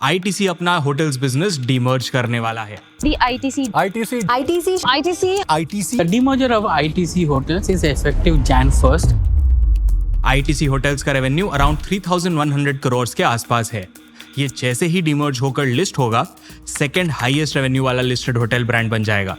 ITC अपना hotels business demerge करने वाला है। The ITC The demerger of ITC Hotels is effective Jan 1st. ITC hotels का revenue around 3,100 crore के आसपास है। ये जैसे ही डीमर्ज होकर लिस्ट होगा, सेकंड हाईएस्ट रेवेन्यू वाला लिस्टेड होटल ब्रांड बन जाएगा।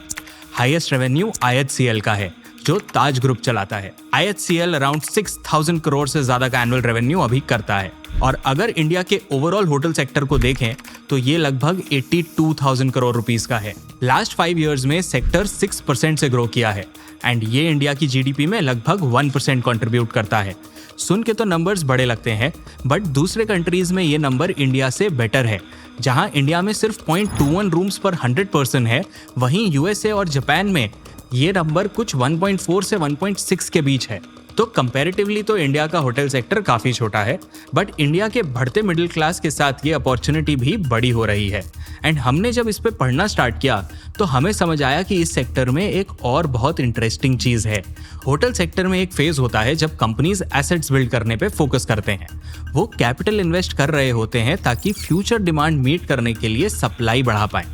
हाईएस्ट रेवेन्यू IHCL का है, जो ताज ग्रुप चलाता है। IHCL अराउंड 6,000 करोड़ से ज्यादा का एनुअल रेवेन्यू अभी करता है। और अगर इंडिया के ओवरऑल होटल सेक्टर को देखें तो ये लगभग 82,000 करोड़ रुपीस का है। लास्ट 5 इयर्स में सेक्टर 6% से ग्रो किया है एंड ये इंडिया की जीडीपी में लगभग 1% कंट्रीब्यूट करता है। सुन के तो नंबर्स बड़े लगते हैं, बट दूसरे कंट्रीज में ये नंबर इंडिया से बेटर है। जहां इंडिया में सिर्फ 0.21 रूम्स पर 100 पर्सन है, वहीं यूएसए और जापान में ये नंबर कुछ 1.4 से 1.6 के बीच है। तो कंपैरेटिवली तो इंडिया का होटल सेक्टर काफ़ी छोटा है, बट इंडिया के बढ़ते मिडिल क्लास के साथ ये अपॉर्चुनिटी भी बड़ी हो रही है। एंड हमने जब इस पे पढ़ना स्टार्ट किया तो हमें समझ आया कि इस सेक्टर में एक और बहुत इंटरेस्टिंग चीज़ है। होटल सेक्टर में एक फेज होता है जब कंपनीज एसेट्स बिल्ड करने पे फोकस करते हैं। वो कैपिटल इन्वेस्ट कर रहे होते हैं ताकि फ्यूचर डिमांड मीट करने के लिए सप्लाई बढ़ा पाएं।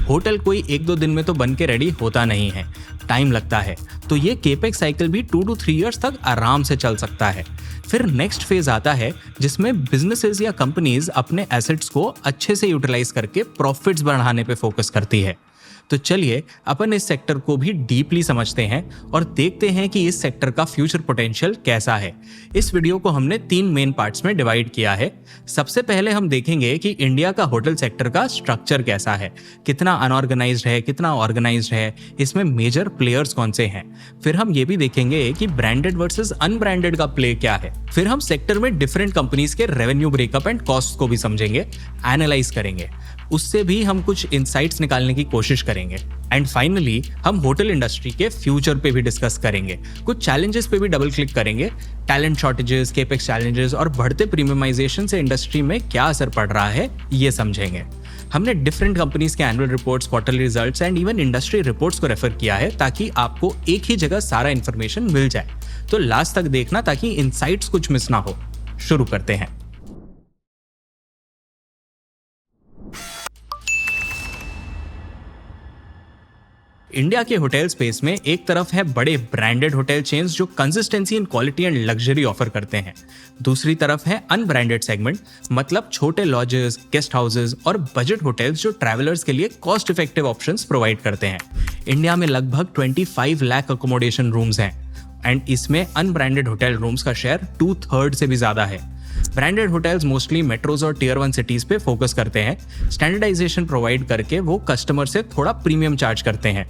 होटल कोई 1-2 दिन में तो बन के रेडी होता नहीं है, टाइम लगता है। तो ये केपेक्स साइकिल भी 2 to 3 इयर्स तक आराम से चल सकता है। फिर नेक्स्ट फेज आता है जिसमें बिजनेसेस या कंपनीज अपने एसेट्स को अच्छे से यूटिलाइज करके प्रॉफिट्स बढ़ाने पे फोकस करती है। तो चलिए अपन इस सेक्टर को भी डीपली समझते हैं और देखते हैं कि इस सेक्टर का फ्यूचर पोटेंशियल कैसा है। इस वीडियो को हमने 3 मेन पार्ट्स में डिवाइड किया है। सबसे पहले हम देखेंगे कि इंडिया का होटल सेक्टर का स्ट्रक्चर कैसा है, कितना अनऑर्गेनाइज्ड है, कितना ऑर्गेनाइज्ड है, इसमें मेजर प्लेयर्स कौन से हैं। फिर हम ये भी देखेंगे कि ब्रांडेड वर्सेस अनब्रांडेड का प्ले क्या है। फिर हम सेक्टर में डिफरेंट कंपनीज के रेवेन्यू ब्रेकअप एंड कॉस्ट को भी समझेंगे, एनालाइज करेंगे, उससे भी हम कुछ इंसाइट्स निकालने की कोशिश करेंगे। एंड फाइनली हम होटल इंडस्ट्री के फ्यूचर पे भी डिस्कस करेंगे, कुछ चैलेंजेस पे भी डबल क्लिक करेंगे, टैलेंट शॉर्टेजेस, केपेक्स चैलेंजेस और बढ़ते प्रीमियमाइजेशन से इंडस्ट्री में क्या असर पड़ रहा है ये समझेंगे। हमने डिफरेंट कंपनीज के annual reports, quarterly results and even industry reports को रेफर किया है ताकि आपको एक ही जगह सारा इन्फॉर्मेशन मिल जाए। तो लास्ट तक देखना ताकि इंसाइट्स कुछ मिस ना हो। शुरू करते हैं। इंडिया के होटल स्पेस में एक तरफ है बड़े ब्रांडेड होटल चेन्स जो consistency in quality and luxury offer करते हैं। दूसरी तरफ है अनब्रांडेड सेगमेंट, मतलब छोटे लॉजेस, गेस्ट हाउसेस और बजट होटल्स जो ट्रैवलर्स के लिए कॉस्ट इफेक्टिव ऑप्शंस प्रोवाइड करते हैं। इंडिया में लगभग 25 लाख अकोमोडेशन रूम्स हैं एंड इसमें अनब्रांडेड होटल रूम्स का शेयर 2/3 से भी ज्यादा है। ब्रांडेड होटल्स मोस्टली मेट्रोज और टियर 1 सिटीज पे फोकस करते हैं। स्टैंडर्डाइजेशन प्रोवाइड करके वो कस्टमर से थोड़ा प्रीमियम चार्ज करते हैं।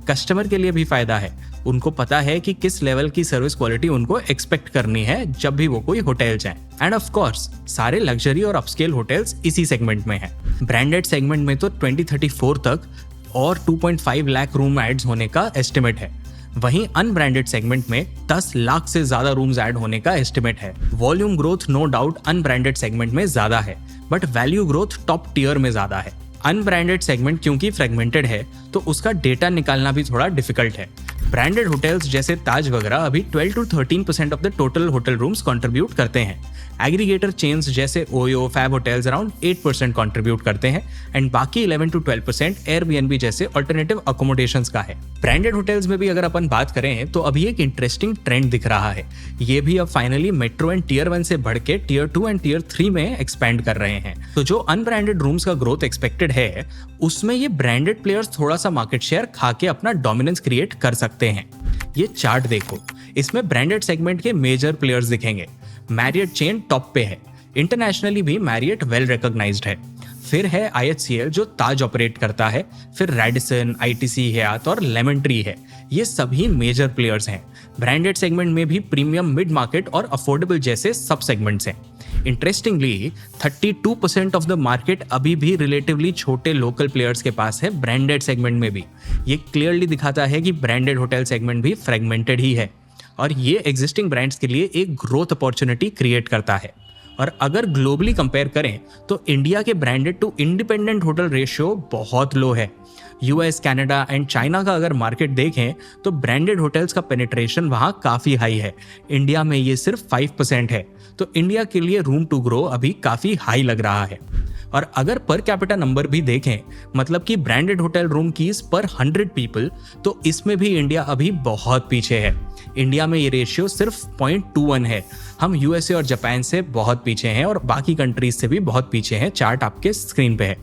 कस्टमर के लिए भी फायदा है, उनको पता है कि किस लेवल की सर्विस क्वालिटी उनको एक्सपेक्ट करनी है जब भी वो कोई होटल जाए। एंड ऑफ कोर्स सारे लग्जरी और अपस्केल होटल्स इसी सेगमेंट में हैं। ब्रांडेड सेगमेंट में तो 2034 तक और 2.5 लाख रूम एड्स होने का एस्टिमेट है। वहीं अनब्रांडेड सेगमेंट में 10 लाख से ज्यादा रूम्स ऐड होने का एस्टिमेट है। Volume growth no doubt unbranded segment में ज्यादा है, but value growth top tier में ज्यादा है। अनब्रांडेड सेगमेंट क्योंकि फ्रेगमेंटेड है तो उसका डेटा निकालना भी थोड़ा डिफिकल्ट है। ब्रांडेड होटल्स जैसे ताज वगैरह अभी 12 to 13% of the total hotel rooms contribute करते हैं। एग्रीगेटर चेन्स जैसे OYO, Fab hotels around 8% contribute करते हैं एंड बाकी 11 to 12% एयरबीएनबी जैसे अल्टरनेटिव अकोमोडेशंस का है। ब्रांडेड होटल्स में भी अगर अपन बात करें तो अभी एक इंटरेस्टिंग ट्रेंड दिख रहा है। ये भी अब फाइनली मेट्रो एंड टियर 1 से बढ़ के टियर 2 एंड टियर 3 में एक्सपैंड कर रहे हैं। तो जो अनब्रांडेड रूम्स का ग्रोथ एक्सपेक्टेड है उसमें ये ब्रांडेड प्लेयर्स थोड़ा सा मार्केट शेयर खा के अपना डोमिनेंस क्रिएट कर सकते हैं। ये चार्ट देखो, इसमें ब्रांडेड सेगमेंट के मेजर प्लेयर्स दिखेंगे। मैरियट चेन टॉप पे है, इंटरनेशनली भी मैरियट वेल रिकॉग्नाइज्ड है। फिर है IHCL जो ताज ऑपरेट करता है। फिर रेडिसन, ITC हयात और लेमन ट्री है। ये सभी मेजर प्लेयर्स हैं। ब्रांडेड सेगमेंट में भी प्रीमियम, मिड मार्केट और अफोर्डेबल जैसे सब सेगमेंट्स हैं। इंटरेस्टिंगली 32% ऑफ द मार्केट अभी भी रिलेटिवली छोटे लोकल प्लेयर्स के पास है ब्रांडेड सेगमेंट में भी। ये क्लियरली दिखाता है कि ब्रांडेड होटल सेगमेंट भी फ्रेगमेंटेड ही है और ये एग्जिस्टिंग ब्रांड्स के लिए एक ग्रोथ अपॉर्चुनिटी क्रिएट करता है। और अगर ग्लोबली कंपेयर करें तो इंडिया के branded to independent hotel ratio बहुत लो है। यूएस, कनाडा एंड चाइना का अगर मार्केट देखें तो ब्रांडेड होटल्स का पेनिट्रेशन वहाँ काफ़ी हाई है। इंडिया में ये सिर्फ 5% है। तो इंडिया के लिए रूम टू ग्रो अभी काफ़ी हाई लग रहा है। और अगर पर कैपिटा नंबर भी देखें, मतलब कि ब्रांडेड होटल रूम कीज पर 100 पीपल, तो इसमें भी इंडिया अभी बहुत पीछे है। इंडिया में ये रेशियो सिर्फ 0.21 है। हम यूएसए और जापान से बहुत पीछे हैं और बाकी कंट्रीज से भी बहुत पीछे हैं। चार्ट आपके स्क्रीन पे है।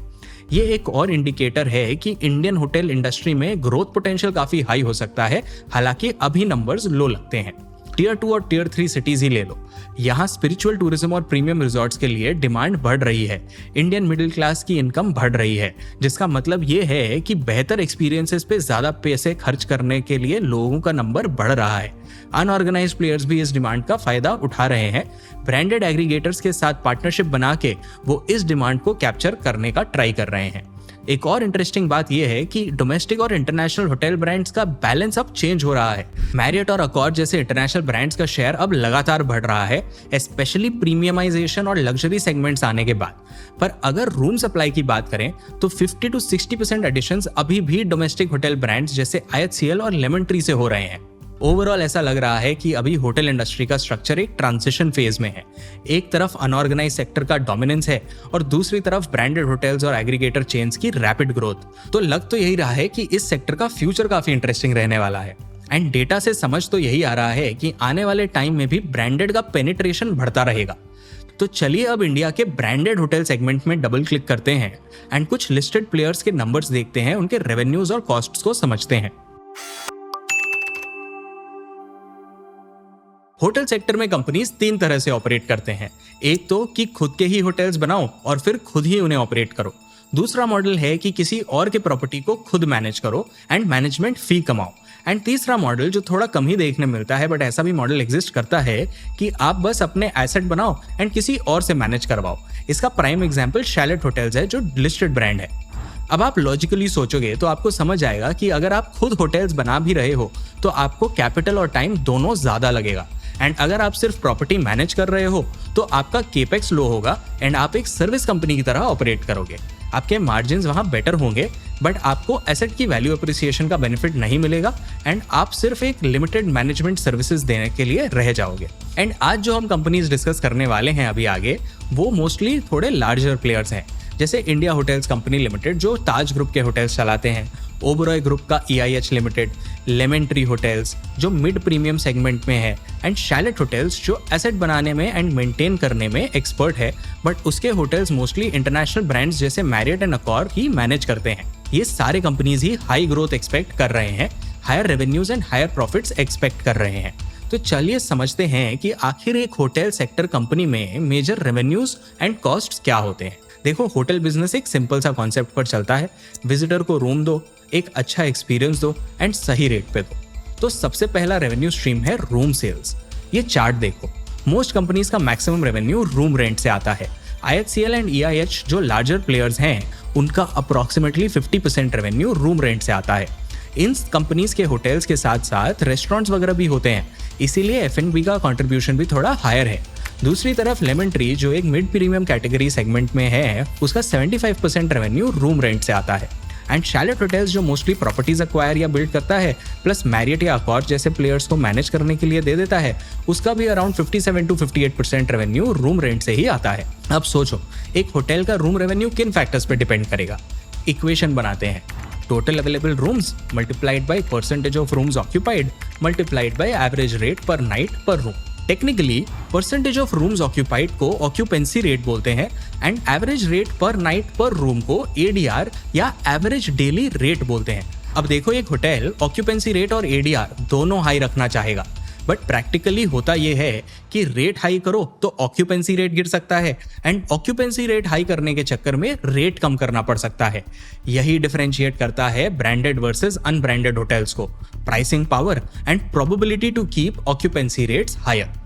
ये एक और इंडिकेटर है कि इंडियन होटल इंडस्ट्री में ग्रोथ पोटेंशियल काफी हाई हो सकता है, हालांकि अभी नंबर्स लो लगते हैं। टियर 2 और टियर 3 सिटीज ही ले लो, यहाँ स्पिरिचुअल टूरिज्म और प्रीमियम रिजॉर्ट्स के लिए डिमांड बढ़ रही है। इंडियन मिडिल क्लास की इनकम बढ़ रही है, जिसका मतलब ये है कि बेहतर एक्सपीरियंसेस पे ज्यादा पैसे खर्च करने के लिए लोगों का नंबर बढ़ रहा है। अनऑर्गेनाइज्ड प्लेयर्स भी इस डिमांड का फायदा उठा रहे हैं। ब्रांडेड एग्रीगेटर्स के साथ पार्टनरशिप बना के वो इस डिमांड को कैप्चर करने का ट्राई कर रहे हैं। एक और इंटरेस्टिंग बात यह है कि डोमेस्टिक और इंटरनेशनल होटल ब्रांड्स का बैलेंस अब चेंज हो रहा है। मैरियट और अकॉर्ड जैसे इंटरनेशनल ब्रांड्स का शेयर अब लगातार बढ़ रहा है, स्पेशली प्रीमियमाइजेशन और लग्जरी सेगमेंट्स आने के बाद। पर अगर रूम सप्लाई की बात करें तो 50 to 60% एडिशंस अभी भी डोमेस्टिक होटल ब्रांड्स जैसे IHCL और लेमन ट्री से हो रहे हैं। ओवरऑल ऐसा लग रहा है कि अभी होटल इंडस्ट्री का स्ट्रक्चर एक ट्रांजिशन फेज में है। एक तरफ अनऑर्गेनाइज सेक्टर का डोमिनेंस है और दूसरी तरफ ब्रांडेड होटल्स और एग्रीगेटर चेन्स की रैपिड ग्रोथ। तो लग तो यही रहा है कि इस सेक्टर का फ्यूचर काफी इंटरेस्टिंग रहने वाला है। एंड डेटा से समझ तो यही आ रहा है कि आने वाले टाइम में भी ब्रांडेड का पेनिट्रेशन बढ़ता रहेगा। तो चलिए अब इंडिया के ब्रांडेड होटल सेगमेंट में डबल क्लिक करते हैं एंड कुछ लिस्टेड प्लेयर्स के नंबर्स देखते हैं, उनके रेवेन्यूज और कॉस्ट्स को समझते हैं। होटल सेक्टर में कंपनीज 3 तरह से ऑपरेट करते हैं। एक तो कि खुद के ही होटल्स बनाओ और फिर खुद ही उन्हें ऑपरेट करो। दूसरा मॉडल है कि किसी और के प्रॉपर्टी को खुद मैनेज करो एंड मैनेजमेंट फी कमाओ। एंड तीसरा मॉडल जो थोड़ा कम ही देखने मिलता है, बट ऐसा भी मॉडल एग्जिस्ट करता है कि आप बस अपने एसेट बनाओ एंड किसी और से मैनेज करवाओ। इसका प्राइम एग्जाम्पल शैलेट होटल्स है, जो लिस्टेड ब्रांड है। अब आप लॉजिकली सोचोगे तो आपको समझ आएगा कि अगर आप खुद होटल्स बना भी रहे हो तो आपको कैपिटल और टाइम दोनों ज्यादा लगेगा। एंड अगर आप सिर्फ प्रॉपर्टी मैनेज कर रहे हो तो आपका केपेक्स लो होगा एंड आप एक सर्विस कंपनी की तरह ऑपरेट करोगे। आपके मार्जिन्स वहां बेटर होंगे, बट आपको एसेट की वैल्यू अप्रिसिएशन का बेनिफिट नहीं मिलेगा एंड आप सिर्फ एक लिमिटेड मैनेजमेंट सर्विसेज देने के लिए रह जाओगे। एंड आज जो हम कंपनीज डिस्कस करने वाले हैं अभी आगे, वो मोस्टली थोड़े लार्जर प्लेयर्स हैं, जैसे इंडिया होटल्स कंपनी लिमिटेड जो ताज ग्रुप के होटल्स चलाते हैं, ओबरॉय ग्रुप का EIH limited, lemon tree hotels जो मिड प्रीमियम सेगमेंट में है, एंड शैलेट होटल्स जो एसेट बनाने में एंड मेंटेन करने में एक्सपर्ट है, बट उसके होटल्स मोस्टली इंटरनेशनल ब्रांड्स जैसे मैरियट एंड अकॉर्ड ही मैनेज करते हैं। ये सारे कंपनीज ही हाई ग्रोथ एक्सपेक्ट कर रहे हैं, higher revenues and higher profits expect कर रहे हैं। तो चलिए समझते हैं कि आखिर एक होटल सेक्टर कंपनी में मेजर रेवेन्यूज एंड कॉस्ट्स क्या होते हैं। देखो, होटल बिजनेस एक सिंपल सा कॉन्सेप्ट पर चलता है। विजिटर को रूम दो, एक अच्छा एक्सपीरियंस दो एंड सही रेट पे दो। तो सबसे पहला रेवेन्यू स्ट्रीम है रूम सेल्स। ये चार्ट देखो, मोस्ट कंपनीज का मैक्सिमम रेवेन्यू रूम रेंट से आता है। IHCL एंड EIH जो लार्जर प्लेयर्स हैं, उनका अप्रोक्सीमेटली 50% रेवेन्यू रूम रेंट से आता है। इन कंपनीज के होटल्स के साथ साथ रेस्टोरेंट्स वगैरह भी होते हैं, इसीलिए F&B का कंट्रीब्यूशन भी थोड़ा हायर है। दूसरी तरफ लेमन ट्री जो एक मिड प्रीमियम कैटेगरी सेगमेंट में है, उसका 75% रेवेन्यू रूम रेंट से आता है। एंड शैलेट होटल्स जो मोस्टली प्रॉपर्टीज अक्वायर या बिल्ड करता है, प्लस मैरियट या अकॉर्ड जैसे प्लेयर्स को मैनेज करने के लिए दे देता है, उसका भी around 57 to 58% revenue room rent से ही आता है। अब सोचो, एक होटल का रूम रेवेन्यू किन फैक्टर्स पे डिपेंड करेगा। इक्वेशन बनाते हैं, total available rooms multiplied by percentage of rooms occupied multiplied by average rate पर नाइट पर room. Technically percentage of rooms occupied को ऑक्यूपेंसी रेट बोलते हैं एंड एवरेज रेट पर नाइट पर रूम को ADR या एवरेज डेली रेट बोलते हैं। अब देखो, एक होटल ऑक्यूपेंसी रेट और ADR दोनों हाई रखना चाहेगा, बट प्रैक्टिकली होता यह है कि रेट हाई करो तो ऑक्यूपेंसी रेट गिर सकता है एंड ऑक्यूपेंसी रेट हाई करने के चक्कर में रेट कम करना पड़ सकता है। यही डिफरेंशिएट करता है ब्रांडेड वर्सेस अनब्रांडेड होटल्स को, pricing power and probability to keep occupancy rates higher.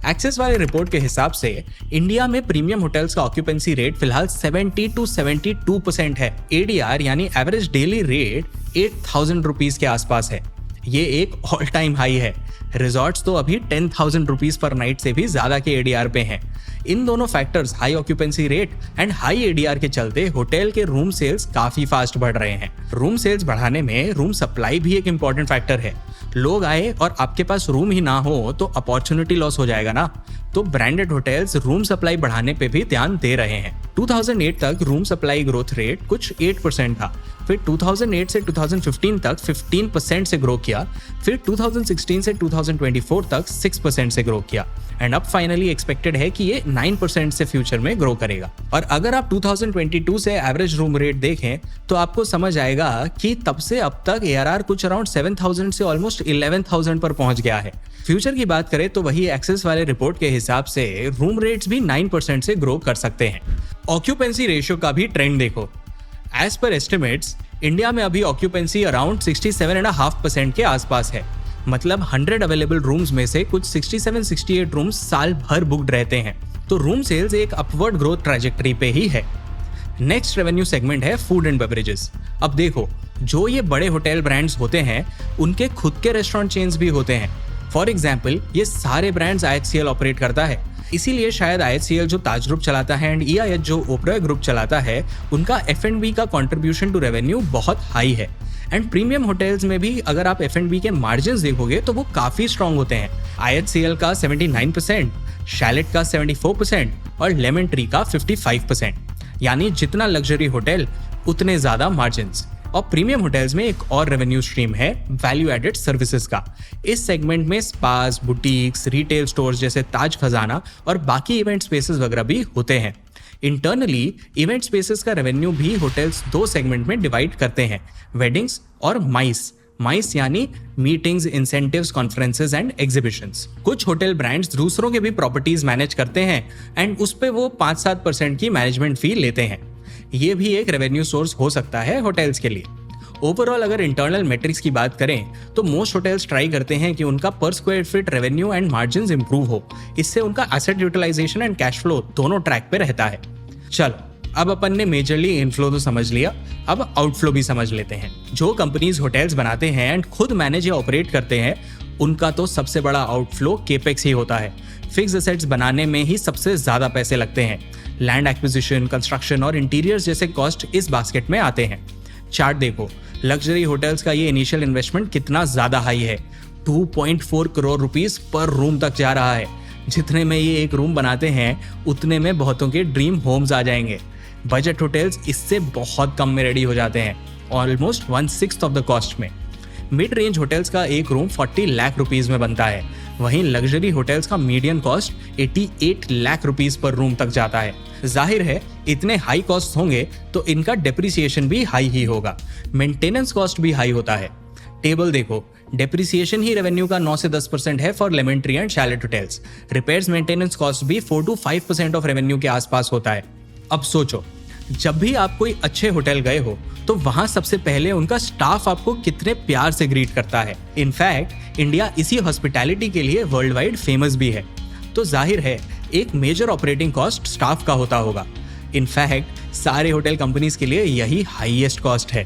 Axis वाले रिपोर्ट के हिसाब से इंडिया में प्रीमियम होटल्स का ऑक्यूपेंसी रेट फिलहाल 70 to 72% है। ADR यानी एवरेज डेली रेट 8,000 रुपीज के आसपास है। ये एक ऑल टाइम हाई है। रिजॉर्ट्स तो अभी 10,000 रुपीज पर नाइट से भी ज्यादा के ADR पे हैं। इन दोनों factors, high occupancy rate and high ADR के चलते होटल के रूम सेल्स काफी फास्ट बढ़ रहे हैं। रूम सेल्स बढ़ाने में रूम सप्लाई भी एक इंपॉर्टेंट फैक्टर है। लोग आए और आपके पास रूम ही ना हो तो अपॉर्चुनिटी लॉस हो जाएगा ना। तो तो ब्रांडेड होटल्स रूम सप्लाई बढ़ाने पे भी ध्यान दे रहे हैं। 2008 तक रूम सप्लाई ग्रोथ रेट कुछ 8% था, फिर 2008 से 2015 तक 15% से ग्रो किया, फिर 2016 से 2024 तक 6% से ग्रो किया एंड अब फाइनली एक्सपेक्टेड है कि ये 9% से फ्यूचर में ग्रो करेगा। और अगर आप 2022 से एवरेज रूम रेट देखें तो आपको समझ आएगा कि तब से अब तक ARR कुछ अराउंड 7,000 से ऑलमोस्ट 11,000 पर पहुंच गया है। फ्यूचर की बात करें तो वही एक्सेस वाले रिपोर्ट के हिसाब से रूम रेट्स भी 9% से ग्रो कर सकते हैं। ऑक्यूपेंसी रेशियो का भी ट्रेंड देखो। एज पर एस्टिमेट्स इंडिया में अभी ऑक्यूपेंसी अराउंड 67.5% के आसपास है, मतलब 100 अवेलेबल रूम्स में से कुछ 67-68 रूम्स साल भर बुक्ड रहते हैं। तो रूम सेल्स एक अपवर्ड ग्रोथ ट्रैजेक्टरी पे ही है। नेक्स्ट रेवेन्यू सेगमेंट है फूड एंड बेवरेजेस। अब देखो, जो ये बड़े होटल ब्रांड्स होते हैं उनके खुद के रेस्टोरेंट चेन्स भी होते हैं। फॉर एग्जाम्पल ये सारे ब्रांड्स IHCL ऑपरेट करता है, इसीलिए शायद IHCL जो ताज ग्रुप चलाता है एंड EIH जो ओबरॉय ग्रुप चलाता है उनका F&B का कंट्रीब्यूशन टू रेवेन्यू बहुत हाई है। एंड प्रीमियम होटल्स में भी अगर आप F&B के मार्जिन्स देखोगे तो वो काफी स्ट्रांग होते हैं। IHCL का 79%, शैलेट का 74% और लेमन ट्री का 55%, यानी जितना लग्जरी होटल उतने ज्यादा मार्जिन्स। और प्रीमियम होटल्स में एक और रेवेन्यू स्ट्रीम है वैल्यू एडेड सर्विसेज का। इस सेगमेंट में स्पास, बुटीक्स, रिटेल स्टोर्स जैसे ताज खजाना और बाकी इवेंट स्पेसेस वगैरह भी होते हैं। इंटरनली इवेंट स्पेसेस का रेवेन्यू भी होटल्स दो सेगमेंट में डिवाइड करते हैं, वेडिंग्स और माइस यानी meetings, incentives, conferences and exhibitions. कुछ होटल ब्रांड्स दूसरों के भी प्रॉपर्टीज मैनेज करते हैं एंड उस पे वो 5-7% की मैनेजमेंट फी लेते हैं। ये भी एक रेवेन्यू सोर्स हो सकता है होटल्स के लिए। ओवरऑल अगर इंटरनल मेट्रिक्स की बात करें तो मोस्ट होटल्स ट्राई करते हैं कि उनका पर square feet revenue and margins improve हो, इससे उनका asset utilisation and cash flow दोनों ट्रैक पे रहता है। चलो अब अपन ने मेजरली इनफ्लो तो समझ लिया, अब आउटफ्लो भी समझ लेते हैं। जो कंपनीज होटल्स बनाते हैं एंड खुद मैनेज या ऑपरेट करते हैं उनका तो सबसे बड़ा आउटफ्लो केपेक्स ही होता है। फिक्स एसेट्स बनाने में ही सबसे ज्यादा पैसे लगते हैं। लैंड एक्विजिशन, कंस्ट्रक्शन और इंटीरियर्स जैसे कॉस्ट इस बास्केट में आते हैं। चार्ट देखो, लग्जरी होटल्स का ये इनिशियल इन्वेस्टमेंट कितना ज्यादा हाई है, 2.4 करोड़ रुपीस पर रूम तक जा रहा है। जितने में ये एक रूम बनाते हैं उतने में बहुतों के ड्रीम होम्स आ जाएंगे। बजट होटल्स इससे बहुत कम में रेडी हो जाते हैं, ऑलमोस्ट 1/6 ऑफ द कॉस्ट में। मिड रेंज होटल्स का एक रूम 40 लाख रुपीस में बनता है, वहीं लग्जरी होटल्स का मीडियन कॉस्ट 88 लाख रुपीस पर रूम तक जाता है। जाहिर है इतने हाई कॉस्ट होंगे तो इनका डेप्रिसिएशन भी हाई ही होगा, मेंटेनेंस कॉस्ट भी हाई होता है। टेबल देखो, डेप्रिसिएशन ही रेवेन्यू का 9 से 10% है for lemon Tree and Chalet hotels. Repairs maintenance cost भी 4 to 5% ऑफ रेवेन्यू के आसपास होता है। अब सोचो, जब भी आप कोई अच्छे होटल गए हो तो वहां सबसे पहले उनका स्टाफ आपको कितने प्यार से ग्रीट करता है। इनफैक्ट इंडिया इसी हॉस्पिटैलिटी के लिए वर्ल्ड वाइड फेमस भी है, तो जाहिर है एक मेजर ऑपरेटिंग कॉस्ट स्टाफ का होता होगा। इनफैक्ट सारे होटल कंपनीज के लिए यही हाईएस्ट कॉस्ट है,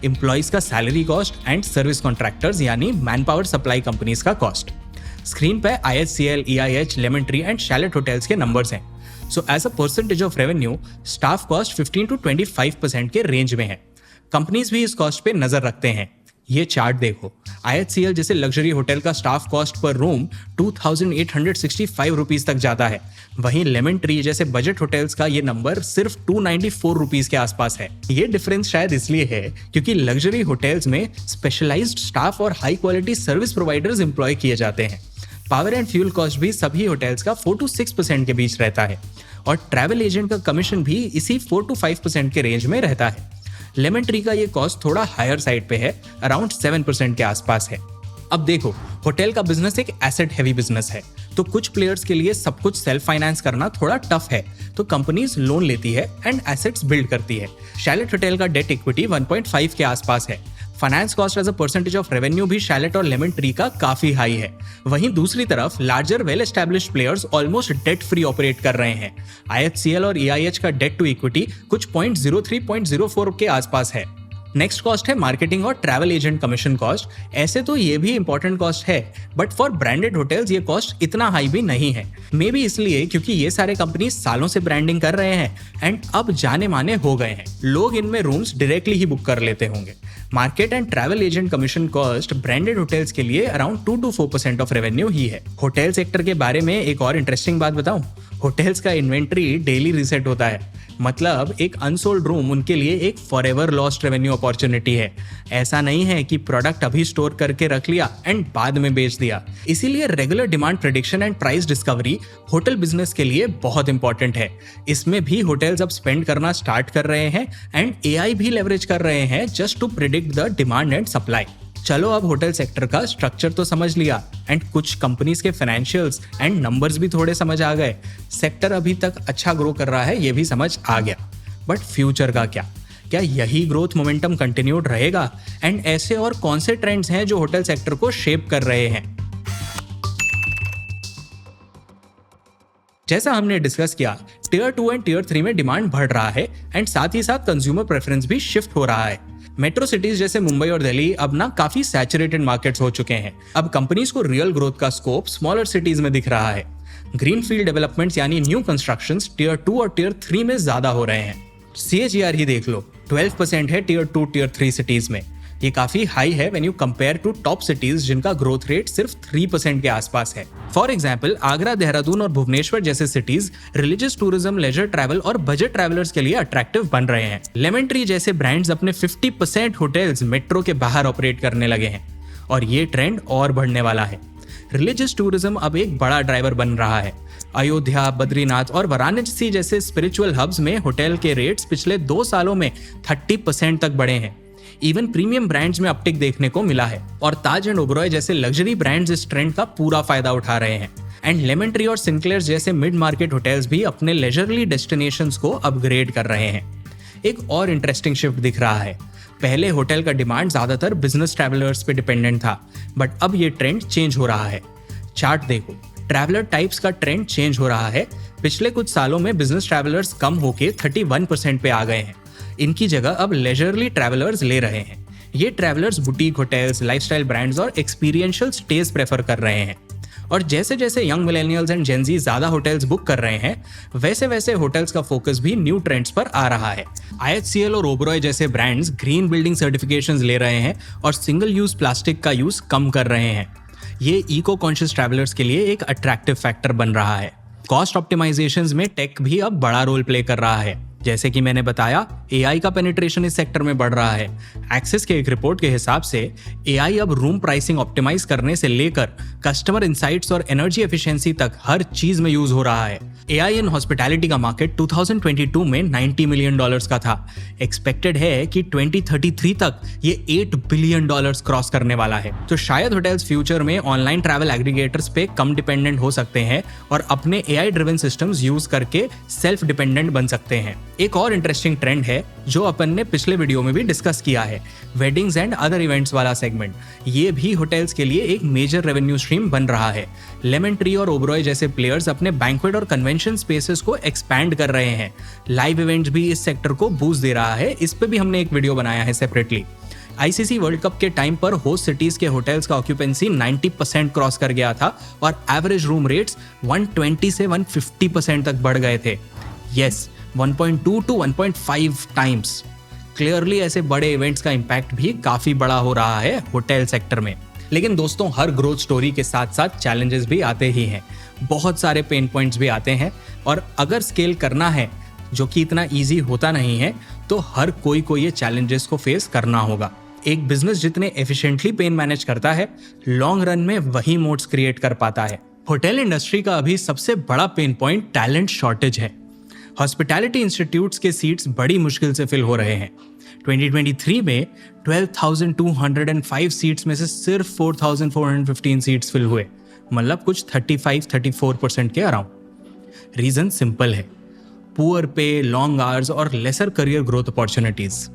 एम्प्लॉइज का salary cost and service contractors यानी मैन पावर सप्लाई कंपनीज का कॉस्ट। स्क्रीन पे IHCL, EIH, Lemon Tree and Chalet hotels के नंबर्स हैं। So as a percentage of revenue staff cost 15 to 25% के range में है। कंपनीज भी इस कॉस्ट पे नजर रखते हैं। ये चार्ट देखो, IHCL जैसे लग्जरी होटल का staff cost per room 2,865 rupees तक जाता है, वहीं लेमन ट्री जैसे बजट होटल्स का ये नंबर सिर्फ 294 रुपीज के आसपास है। ये डिफरेंस शायद इसलिए है क्योंकि लग्जरी होटल्स में स्पेशलाइज्ड स्टाफ और high quality service providers employ किए जाते हैं। पावर एंड फ्यूल कॉस्ट भी सभी होटल्स का 4 to 6% के बीच रहता है और ट्रैवल एजेंट का कमीशन भी इसी 4 to 5% के रेंज में रहता है। लेमन ट्री का ये कॉस्ट थोड़ा हायर साइड पे है, अराउंड 7% के आसपास है। अब देखो, होटल का बिजनेस एक एसेट हैवी बिजनेस है, तो कुछ प्लेयर्स के लिए सब कुछ सेल्फ फाइनेंस करना थोड़ा टफ है, तो कंपनीज लोन लेती है एंड एसेट्स बिल्ड करती है। शैलेट होटल का डेट इक्विटी 1.5 के आसपास है। Finance cost as a percentage of revenue भी शैलेट और लेमन ट्री का काफी हाई है। वहीं दूसरी तरफ larger well established players almost debt free operate कर रहे हैं। IHCL और EIH का डेट टू इक्विटी कुछ 0.03-0.04 के आसपास है। नेक्स्ट कॉस्ट है मार्केटिंग और ट्रैवल एजेंट कमीशन कॉस्ट। ऐसे तो ये भी इंपॉर्टेंट कॉस्ट है, बट फॉर ब्रांडेड होटल्स ये कॉस्ट इतना हाई भी नहीं है। मे बी इसलिए क्योंकि ये सारे कंपनी सालों से ब्रांडिंग कर रहे हैं एंड अब जाने माने हो गए हैं, लोग इनमें रूम्स डायरेक्टली ही बुक कर लेते होंगे। Market and travel agent commission cost branded hotels के लिए अराउंड 2 to 4% ऑफ रेवेन्यू ही है। होटल सेक्टर के बारे में एक और इंटरेस्टिंग बात बताऊं, होटल्स का इन्वेंट्री डेली रीसेट होता है, मतलब एक अनसोल्ड रूम उनके लिए एक फॉरएवर लॉस्ट रेवेन्यू अपॉर्चुनिटी है। ऐसा नहीं है कि प्रोडक्ट अभी स्टोर करके रख लिया एंड बाद में बेच दिया। इसीलिए regular demand prediction and price discovery hotel business के लिए बहुत इंपॉर्टेंट है। इसमें भी होटल्स अब स्पेंड करना स्टार्ट कर रहे हैं एंड एआई भी लेवरेज कर रहे हैं just to predict the demand and supply. चलो अब होटल सेक्टर का स्ट्रक्चर तो समझ लिया एंड कुछ कंपनीज के फाइनेंशियल्स एंड नंबर्स भी थोड़े समझ आ गए। सेक्टर अभी तक अच्छा ग्रो कर रहा है, ये भी समझ आ गया। बट फ्यूचर का क्या यही ग्रोथ मोमेंटम कंटिन्यूड रहेगा? एंड ऐसे और कौन से ट्रेंड्स हैं जो होटल सेक्टर को शेप कर रहे हैं? जैसा हमने डिस्कस किया, टियर 2 एंड टियर 3 में डिमांड बढ़ रहा है एंड साथ ही साथ कंज्यूमर प्रेफरेंस भी शिफ्ट हो रहा है। मेट्रो सिटीज जैसे मुंबई और दिल्ली अब ना काफी सैचुरेटेड मार्केट्स हो चुके हैं। अब कंपनीज को रियल ग्रोथ का स्कोप स्मॉलर सिटीज में दिख रहा है। ग्रीनफील्ड डेवलपमेंट्स यानी न्यू कंस्ट्रक्शंस टियर 2 और टियर 3 में ज्यादा हो रहे हैं। CAGR ही देख लो, 12% है टियर 2 टियर 3 सिटीज में। ये काफी हाई है when you compare to top cities जिनका ग्रोथ रेट सिर्फ 3% के आसपास है। फॉर एग्जांपल, आगरा, देहरादून और भुवनेश्वर जैसे cities religious tourism, leisure travel और बजट ट्रैवलर्स के लिए अट्रैक्टिव बन रहे हैं। लेमन ट्री जैसे ब्रांड्स अपने 50% होटल्स मेट्रो के बाहर ऑपरेट करने लगे हैं और ये ट्रेंड और बढ़ने वाला है। रिलीजियस टूरिज्म अब एक बड़ा ड्राइवर बन रहा है। अयोध्या, बद्रीनाथ और वाराणसी जैसे स्पिरिचुअल हब्स में होटल के रेट्स पिछले 2 सालों में 30% तक बढ़े हैं। इवन प्रीमियम ब्रांड्स में अपटिक देखने को मिला है और ताज एंड ओबरॉय जैसे लग्जरी ब्रांड्स इस ट्रेंड का पूरा फायदा उठा रहे हैं। एंड लेमन ट्री और सिंक्लेयर्स जैसे मिड मार्केट होटल्स भी अपने लेजरली डेस्टिनेशंस को अपग्रेड कर रहे हैं। एक और इंटरेस्टिंग शिफ्ट दिख रहा है। पहले होटल का डिमांड ज्यादातर बिजनेस ट्रैवलर्स पे डिपेंडेंट था, बट अब ये ट्रेंड चेंज हो रहा है। चार्ट देखो, ट्रैवलर टाइप्स का ट्रेंड चेंज हो रहा है। पिछले कुछ सालों में बिजनेस ट्रैवलर्स कम होके 31% पे आ गए हैं। इनकी जगह अब लेजरली ट्रैवलर्स ले रहे हैं। ये travellers boutique hotels, lifestyle brands और एक्सपीरियंशियल स्टेज प्रेफर कर रहे हैं। और जैसे जैसे यंग मिलेनियल्स एंड जेनजी ज्यादा होटल्स बुक कर रहे हैं, वैसे वैसे होटल्स का फोकस भी न्यू ट्रेंड्स पर आ रहा है। IHCL और ओबरॉय जैसे ब्रांड्स ग्रीन बिल्डिंग सर्टिफिकेशंस ले रहे हैं और सिंगल यूज प्लास्टिक का यूज कम कर रहे हैं। ये इको कॉन्शियस ट्रैवलर्स के लिए एक अट्रैक्टिव फैक्टर बन रहा है। कॉस्ट ऑप्टिमाइजेशंस में टेक भी अब बड़ा रोल प्ले कर रहा है। जैसे कि मैंने बताया, एआई का पेनिट्रेशन इस सेक्टर में बढ़ रहा है। एक्सिस के एक रिपोर्ट के हिसाब से एआई अब रूम प्राइसिंग ऑप्टिमाइज करने से लेकर कस्टमर इंसाइट्स और एनर्जी एफिशिएंसी तक हर चीज में यूज हो रहा है। एआई इन हॉस्पिटैलिटी का मार्केट 2022 में $90 मिलियन का था। एक्सपेक्टेड है कि 2033 तक ये $8 बिलियन क्रॉस करने वाला है। तो शायद होटल्स फ्यूचर में ऑनलाइन ट्रैवल एग्रीगेटर्स पे कम डिपेंडेंट हो सकते हैं और अपने एआई ड्रिवन सिस्टम्स यूज करके सेल्फ डिपेंडेंट बन सकते हैं। एक और इंटरेस्टिंग ट्रेंड है जो अपन ने पिछले वीडियो में भी डिस्कस किया है, वेडिंग्स एंड अदर इवेंट्स वाला सेगमेंट। ये भी होटल्स के लिए एक मेजर रेवेन्यू स्ट्रीम बन रहा है। लेमन ट्री और ओबरॉय जैसे प्लेयर्स अपने बैंक्वेट और कन्वेंशन स्पेसेस को एक्सपैंड कर रहे हैं। लाइव इवेंट्स भी इस सेक्टर को बूस्ट दे रहा है। इस पे भी हमने एक वीडियो बनाया है सेपरेटली। ICC वर्ल्ड कप के टाइम पर होस्ट सिटीज के होटल्स का ऑक्यूपेंसी 90% क्रॉस कर गया था और एवरेज रूम रेट्स 120 से 150% तक बढ़ गए थे। Yes, 1.2 to 1.5 times. क्लियरली ऐसे बड़े इवेंट्स का इम्पैक्ट भी काफी बड़ा हो रहा है होटल सेक्टर में। लेकिन दोस्तों, हर ग्रोथ स्टोरी के साथ साथ चैलेंजेस भी आते ही हैं। बहुत सारे पेन पॉइंट्स भी आते हैं और अगर स्केल करना है, जो कि इतना ईजी होता नहीं है, तो हर कोई को ये चैलेंजेस को फेस करना होगा। एक बिजनेस जितने एफिशिएंटली पेन मैनेज करता है, लॉन्ग रन में वही मोड्स क्रिएट कर पाता है। होटल इंडस्ट्री का अभी सबसे बड़ा पेन पॉइंट टैलेंट शॉर्टेज है। हॉस्पिटैलिटी इंस्टीट्यूट्स के सीट्स बड़ी मुश्किल से फिल हो रहे हैं। 2023 में 12,205 सीट्स में से सिर्फ 4,415 सीट्स फिल हुए, मतलब कुछ 35-34% के अराउंड। रीजन सिंपल है, पुअर पे, लॉन्ग आवर्स और lesser career growth opportunities.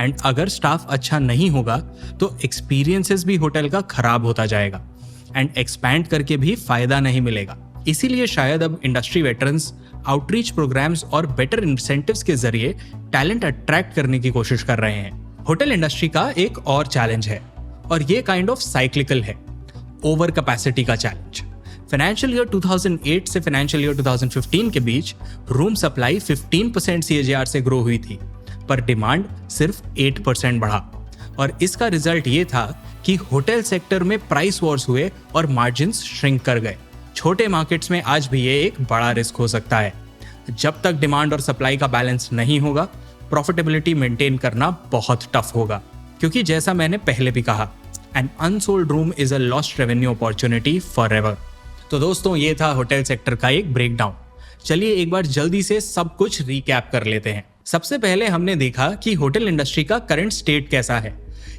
And अगर स्टाफ अच्छा नहीं होगा तो एक्सपीरियंसेस भी होटल का खराब होता जाएगा एंड एक्सपैंड करके भी फायदा नहीं मिलेगा। इसीलिए शायद अब इंडस्ट्री वेटरन्स आउटरीच प्रोग्राम्स और बेटर इंसेंटिव्स के जरिए टैलेंट अट्रैक्ट करने की कोशिश कर रहे हैं। होटल इंडस्ट्री का एक और चैलेंज है और ये काइंड ऑफ साइक्लिकल है, ओवर कैपेसिटी का चैलेंज। फाइनेंशियल ईयर 2008 से फाइनेंशियल ईयर 2015 के बीच रूम सप्लाई 15% CAGR से ग्रो हुई थी, पर डिमांड सिर्फ 8% बढ़ा। और इसका रिजल्ट ये था कि होटल सेक्टर में प्राइस वॉर्स हुए और मार्जिन्स श्रिंक कर गए। छोटे मार्केट्स में आज भी ये एक बड़ा रिस्क हो सकता है। जब तक डिमांड और सप्लाई का बैलेंस नहीं होगा, प्रॉफिटेबिलिटी मेंटेन करना बहुत टफ होगा, क्योंकि जैसा मैंने पहले भी कहा, an unsold room is a lost revenue opportunity forever. तो दोस्तों, ये था होटल सेक्टर का एक ब्रेकडाउन। चलिए एक बार जल्दी से सब कुछ रिकैप कर लेते हैं। सबसे पहले हमने देखा कि होटल इंडस्ट्री का करंट स्टेट कैसा है।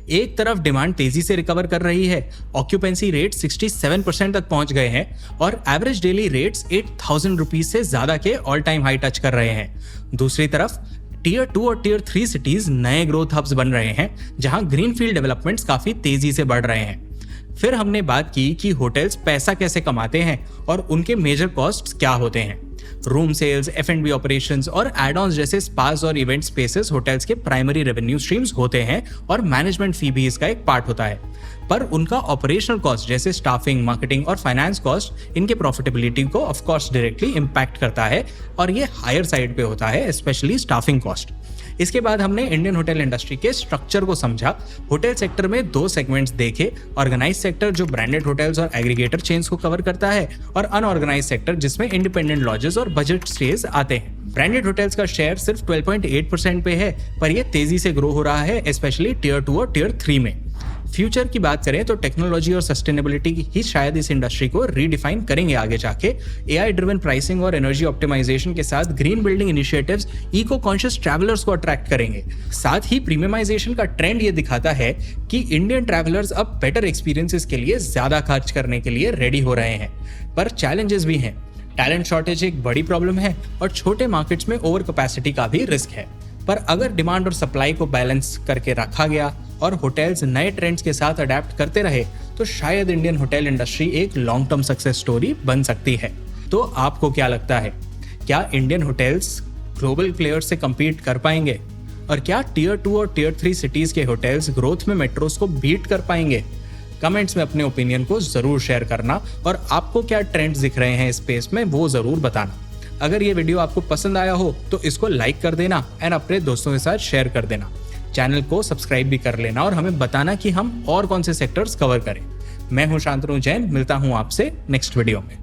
एक तरफ डिमांड तेजी से रिकवर कर रही है, ऑक्यूपेंसी रेट 67% तक पहुंच गए हैं और एवरेज डेली रेट्स 8,000 रुपीज से ज्यादा के ऑल टाइम हाई टच कर रहे हैं। दूसरी तरफ टियर 2 और टियर 3 सिटीज नए ग्रोथ हब्स बन रहे हैं, जहां ग्रीनफील्ड डेवलपमेंट्स काफी तेजी से बढ़ रहे हैं। फिर हमने बात की कि होटल्स पैसा कैसे कमाते हैं और उनके मेजर कॉस्ट्स क्या होते हैं। रूम सेल्स, F&B ऑपरेशंस और एड-ऑन्स जैसे स्पास और इवेंट स्पेसेस होटल्स के प्राइमरी रेवेन्यू स्ट्रीम्स होते हैं और मैनेजमेंट फी भी इसका एक पार्ट होता है। पर उनका ऑपरेशनल कॉस्ट जैसे स्टाफिंग, मार्केटिंग और फाइनेंस कॉस्ट इनके प्रॉफिटेबिलिटी को ऑफ कोर्स डायरेक्टली इम्पैक्ट करता है और ये हायर साइड पे होता है, स्पेशली स्टाफिंग कॉस्ट। इसके बाद हमने इंडियन होटल इंडस्ट्री के स्ट्रक्चर को समझा। होटल सेक्टर में 2 सेगमेंट्स देखे, ऑर्गेनाइज सेक्टर जो ब्रांडेड होटल्स और एग्रीगेटर चेन्स को कवर करता है, और अनऑर्गेनाइज सेक्टर जिसमें इंडिपेंडेंट लॉजेस और बजट स्टेज आते हैं। ब्रांडेड होटल्स का शेयर सिर्फ 12.8% पे है, पर यह तेजी से ग्रो हो रहा है, स्पेशली टियर 2 और टियर 3 में। फ्यूचर की बात करें तो टेक्नोलॉजी और सस्टेनेबिलिटी ही शायद इस इंडस्ट्री को रीडिफाइन करेंगे आगे जाके। AI ड्रिवन प्राइसिंग और एनर्जी ऑप्टिमाइजेशन के साथ green building initiatives eco conscious travellers को अट्रैक्ट करेंगे। साथ ही प्रीमियमाइजेशन का ट्रेंड ये दिखाता है कि इंडियन ट्रैवलर्स अब बेटर एक्सपीरियंसेस के लिए ज्यादा खर्च करने के लिए रेडी हो रहे हैं। पर चैलेंजेस भी हैं। टैलेंट शॉर्टेज एक बड़ी प्रॉब्लम है और छोटे मार्केट्स में ओवर कैपेसिटी का भी रिस्क है। पर अगर डिमांड और सप्लाई को बैलेंस करके रखा गया और होटल्स नए ट्रेंड्स के साथ अडेप्ट करते रहे, तो शायद इंडियन होटल इंडस्ट्री एक लॉन्ग टर्म सक्सेस स्टोरी बन सकती है। तो आपको क्या लगता है, क्या इंडियन होटल्स ग्लोबल प्लेयर्स से compete कर पाएंगे? और क्या टियर 2 और टियर 3 सिटीज के होटल्स ग्रोथ में मेट्रोस को बीट कर पाएंगे? कमेंट्स में अपने ओपिनियन को जरूर शेयर करना और आपको क्या ट्रेंड्स दिख रहे हैं स्पेस में वो जरूर बताना। अगर ये वीडियो आपको पसंद आया हो तो इसको लाइक कर देना एंड अपने दोस्तों के साथ शेयर कर देना। चैनल को सब्सक्राइब भी कर लेना और हमें बताना कि हम और कौन से सेक्टर्स कवर करें। मैं हूं शांतनु जैन, मिलता हूं आपसे नेक्स्ट वीडियो में।